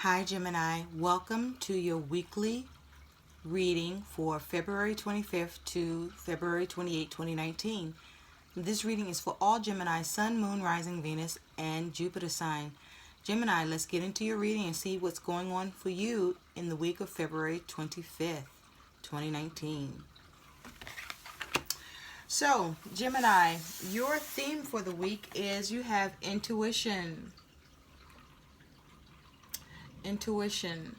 Hi Gemini, welcome to your weekly reading for February 25th to February 28th, 2019. This reading is for all Gemini, Sun, Moon, Rising, Venus, and Jupiter sign. Gemini, let's get into your reading and see what's going on for you in the week of February 25th, 2019. So, Gemini, your theme for the week is you have intuition. Intuition.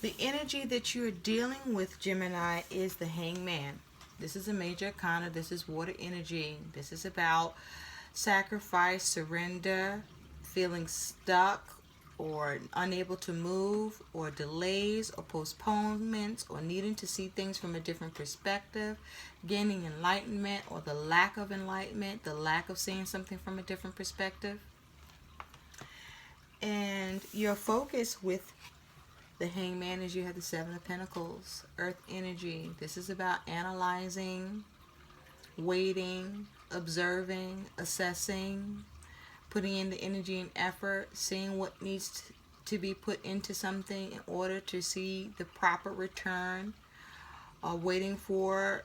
The energy that you're dealing with, Gemini, is the Hangman. This is a major arcana. This is water energy. This is about sacrifice, surrender, feeling stuck or unable to move, or delays or postponements, or needing to see things from a different perspective, gaining enlightenment or the lack of enlightenment, the lack of seeing something from a different perspective. And your focus with the Hangman is you have the Seven of Pentacles, Earth energy. This is about analyzing, waiting, observing, assessing, putting in the energy and effort, seeing what needs to be put into something in order to see the proper return, waiting for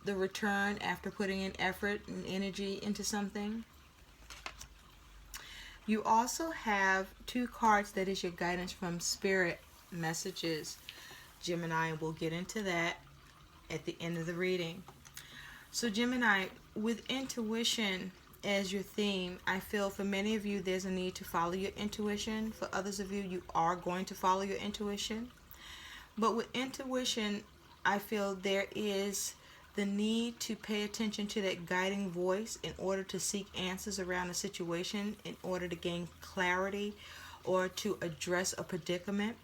the return after putting in effort and energy into something. You also have two cards that is your guidance from Spirit messages, Gemini, and we'll get into that at the end of the reading. So Gemini, with intuition as your theme, I feel for many of you there's a need to follow your intuition. For others of you, you are going to follow your intuition. But with intuition, I feel there is the need to pay attention to that guiding voice in order to seek answers around a situation, in order to gain clarity or to address a predicament.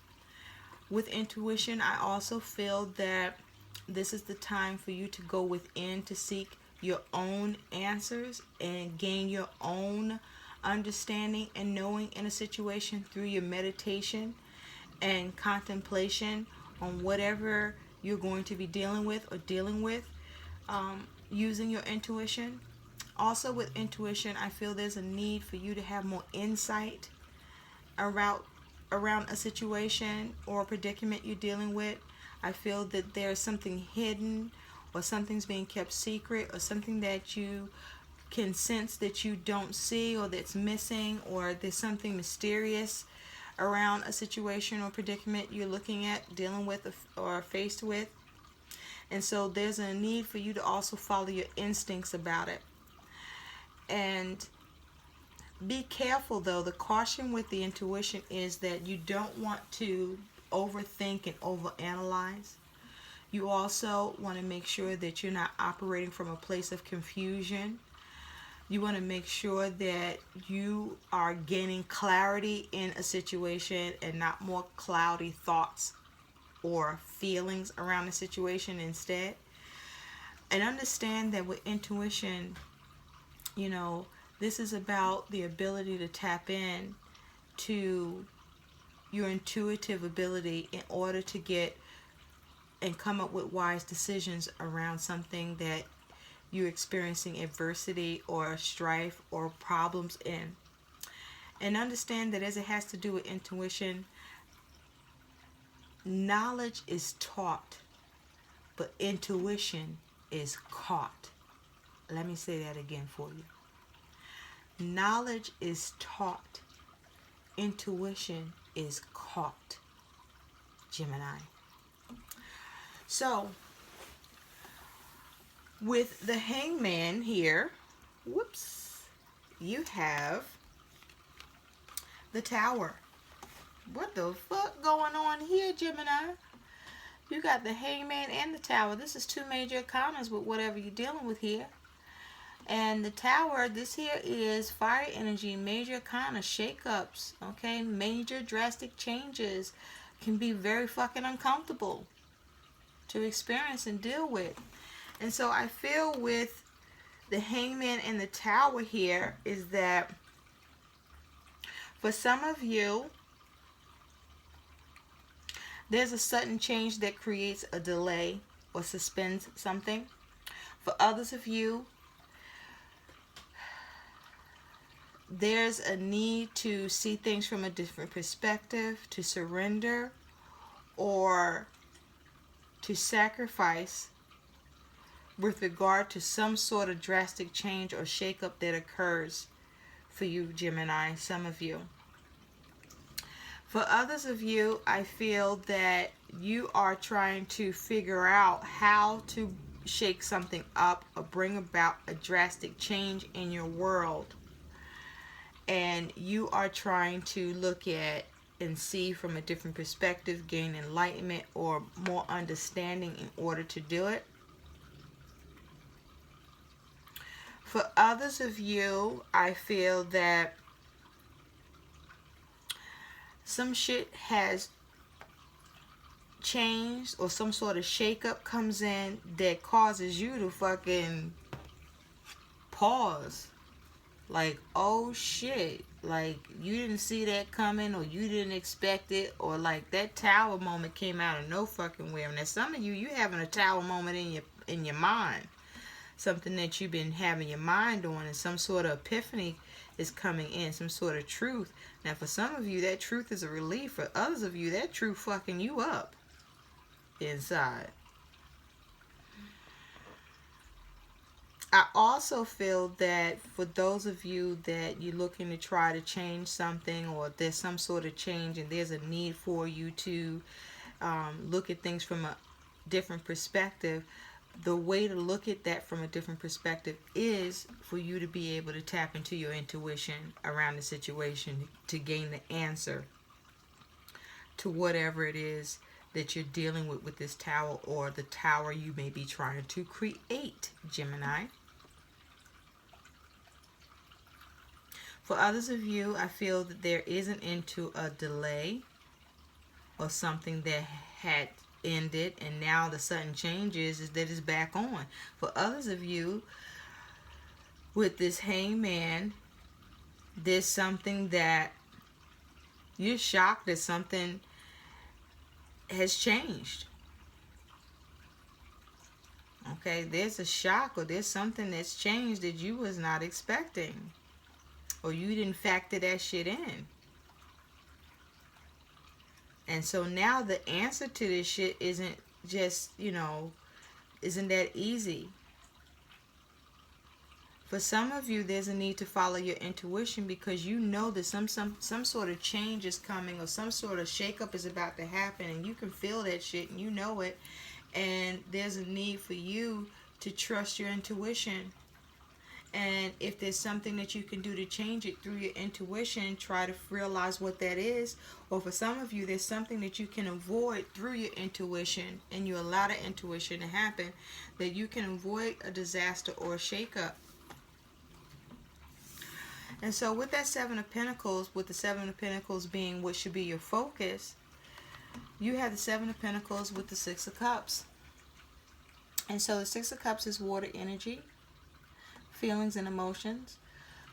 With intuition, I also feel that this is the time for you to go within to seek your own answers and gain your own understanding and knowing in a situation through your meditation and contemplation on whatever you're going to be dealing with using your intuition. Also with intuition, I feel there's a need for you to have more insight around a situation or a predicament you're dealing with. I feel that there's something hidden, or something's being kept secret, or something that you can sense that you don't see, or that's missing, or there's something mysterious around a situation or predicament you're looking at, dealing with, or faced with. And so there's a need for you to also follow your instincts about it. And be careful though. The caution with the intuition is that you don't want to overthink and overanalyze. You also want to make sure that you're not operating from a place of confusion. You want to make sure that you are gaining clarity in a situation and not more cloudy thoughts or feelings around the situation instead. And understand that with intuition, this is about the ability to tap in to your intuitive ability in order to get and come up with wise decisions around something that you're experiencing adversity or strife or problems in. And understand that as it has to do with intuition, knowledge is taught, but intuition is caught. Let me say that again for you. Knowledge is taught. Intuition is caught, Gemini. So, with the Hangman here, you have the Tower. What the fuck going on here, Gemini? You got the Hangman and the Tower. This is two major arcanas with whatever you're dealing with here. And the Tower, this here is fire energy, major arcana, shakeups, okay? Major drastic changes can be very fucking uncomfortable to experience and deal with. And so I feel with the Hangman and the Tower here is that for some of you, there's a sudden change that creates a delay or suspends something. For others of you, there's a need to see things from a different perspective, to surrender, or to sacrifice with regard to some sort of drastic change or shakeup that occurs for you, Gemini, some of you. For others of you, I feel that you are trying to figure out how to shake something up or bring about a drastic change in your world. And you are trying to look at and see from a different perspective, gain enlightenment or more understanding in order to do it. For others of you, I feel that some shit has changed or some sort of shakeup comes in that causes you to fucking pause. Like, oh shit, like you didn't see that coming, or you didn't expect it, or like that tower moment came out of no fucking where. And now some of you having a tower moment in your mind, something that you've been having your mind on, and some sort of epiphany is coming in, some sort of truth. Now for some of you, that truth is a relief. For others of you, that truth fucking you up inside. I also feel that for those of you that you're looking to try to change something, or there's some sort of change and there's a need for you to look at things from a different perspective, the way to look at that from a different perspective is for you to be able to tap into your intuition around the situation to gain the answer to whatever it is that you're dealing with this tower, or the tower you may be trying to create, Gemini. For others of you, I feel that there is an end to a delay or something that had ended, and now the sudden changes is that it's back on. For others of you, with this hangman, there's something that you're shocked that something has changed. Okay, there's a shock, or there's something that's changed that you was not expecting, or you didn't factor that shit in. And so now the answer to this shit isn't just, isn't that easy. For some of you, there's a need to follow your intuition, because you know that some sort of change is coming, or some sort of shakeup is about to happen, and you can feel that shit and you know it. And there's a need for you to trust your intuition. And if there's something that you can do to change it through your intuition, try to realize what that is. Or for some of you, there's something that you can avoid through your intuition, and you allow the intuition to happen, that you can avoid a disaster or a shakeup. And so with that Seven of Pentacles, with the Seven of Pentacles being what should be your focus, you have the Seven of Pentacles with the Six of Cups. And so the Six of Cups is water energy, feelings and emotions.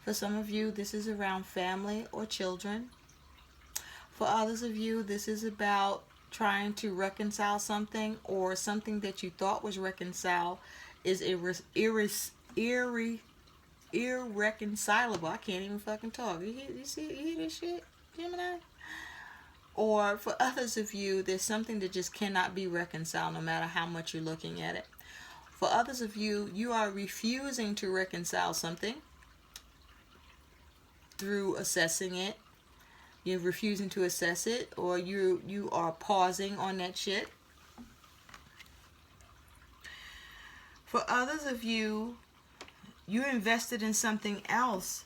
For some of you, this is around family or children. For others of you, this is about trying to reconcile something, or something that you thought was reconciled is irreconcilable. I can't even fucking talk. You hear this shit, Gemini? Or for others of you, there's something that just cannot be reconciled no matter how much you're looking at it. For others of you, you are refusing to reconcile something through assessing it. You're refusing to assess it, or you are pausing on that shit. For others of you, you're invested in something else,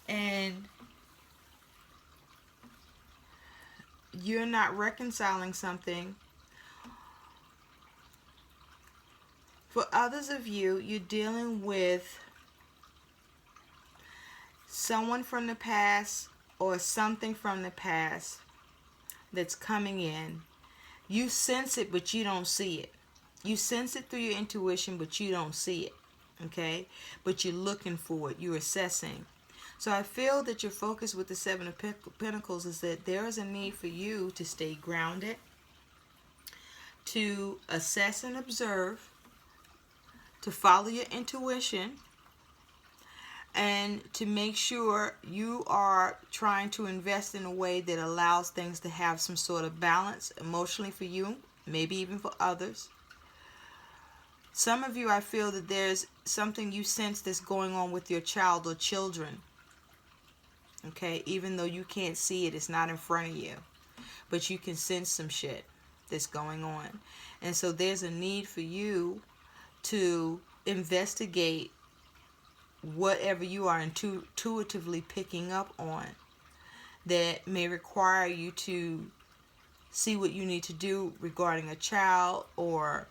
and you're not reconciling something. For others of you, you're dealing with someone from the past or something from the past that's coming in. You sense it, but you don't see it. You sense it through your intuition, but you don't see it. Okay? But you're looking for it. You're assessing. So I feel that your focus with the Seven of Pentacles is that there is a need for you to stay grounded, to assess and observe, to follow your intuition, and to make sure you are trying to invest in a way that allows things to have some sort of balance emotionally for you, maybe even for others. Some of you, I feel that there's something you sense that's going on with your child or children. Okay, even though you can't see it, it's not in front of you, but you can sense some shit that's going on. And so there's a need for you to investigate whatever you are intuitively picking up on that may require you to see what you need to do regarding a child, or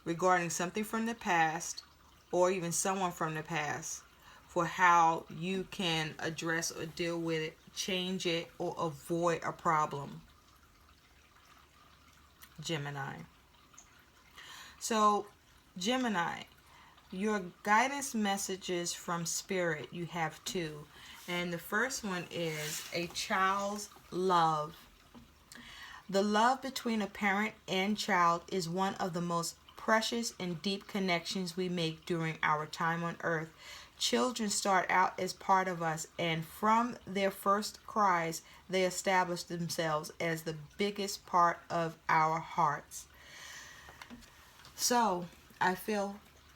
regarding something from the past, or even someone from the past, for how you can address or deal with it, change it, or avoid a problem. Gemini. So, Gemini, your guidance messages from Spirit, you have two. And the first one is a child's love. The love between a parent and child is one of the most precious and deep connections we make during our time on earth. Children start out as part of us, and from their first cries, they establish themselves as the biggest part of our hearts. So, I feel,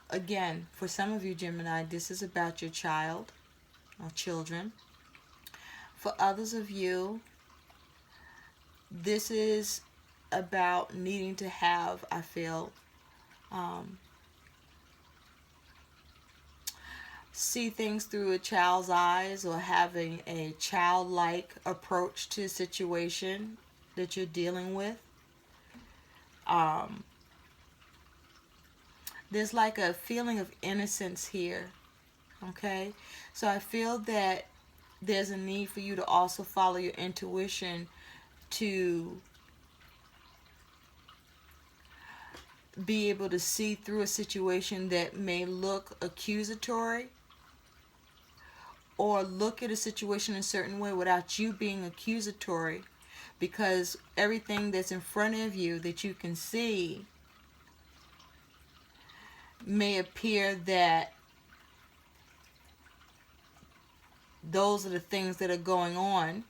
again, for some of you, Gemini, this is about your child or children. For others of you, this is about needing to have, I feel, see things through a child's eyes, or having a childlike approach to a situation that you're dealing with. There's like a feeling of innocence here. Okay? So I feel that there's a need for you to also follow your intuition to be able to see through a situation that may look accusatory, or look at a situation in a certain way without you being accusatory, because everything that's in front of you that you can see may appear that those are the things that are going on,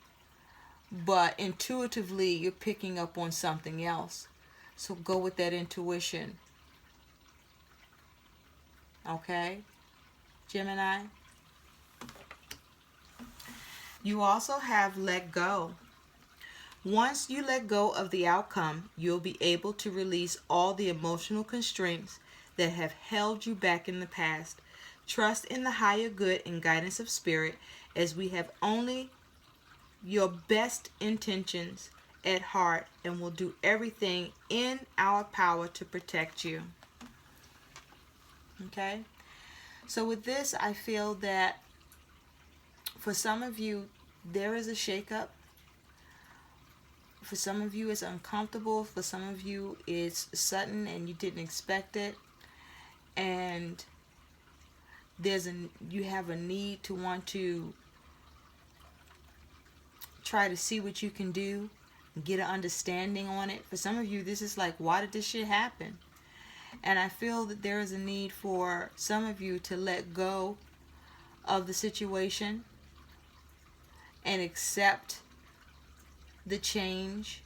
but intuitively you're picking up on something else. So go with that intuition. Okay, Gemini? You also have let go. Once you let go of the outcome, you'll be able to release all the emotional constraints that have held you back in the past. Trust in the higher good and guidance of Spirit, as we have only your best intentions at heart, and will do everything in our power to protect you. Okay? So with this, I feel that for some of you, there is a shakeup. For some of you, it's uncomfortable. For some of you, it's sudden and you didn't expect it. And you have a need to want to try to see what you can do, get an understanding on it. For some of you, this is like, why did this shit happen? And I feel that there is a need for some of you to let go of the situation and accept the change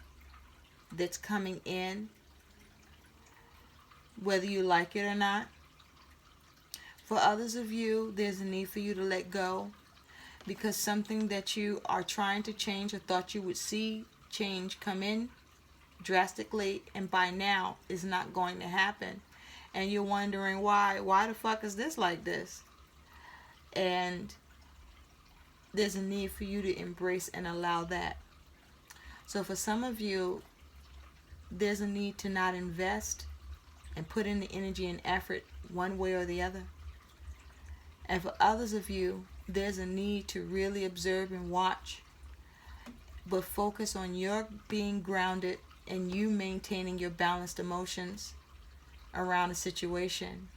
that's coming in, whether you like it or not. For others of you, there's a need for you to let go, because something that you are trying to change or thought you would see change come in drastically, and by now is not going to happen. And you're wondering why the fuck is this like this? And there's a need for you to embrace and allow that. So for some of you, there's a need to not invest and put in the energy and effort one way or the other. And for others of you, there's a need to really observe and watch, but focus on your being grounded and you maintaining your balanced emotions around a situation.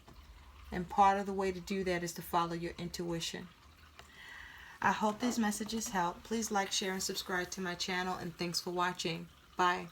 And part of the way to do that is to follow your intuition. I hope these messages help. Please like, share, and subscribe to my channel, and thanks for watching. Bye.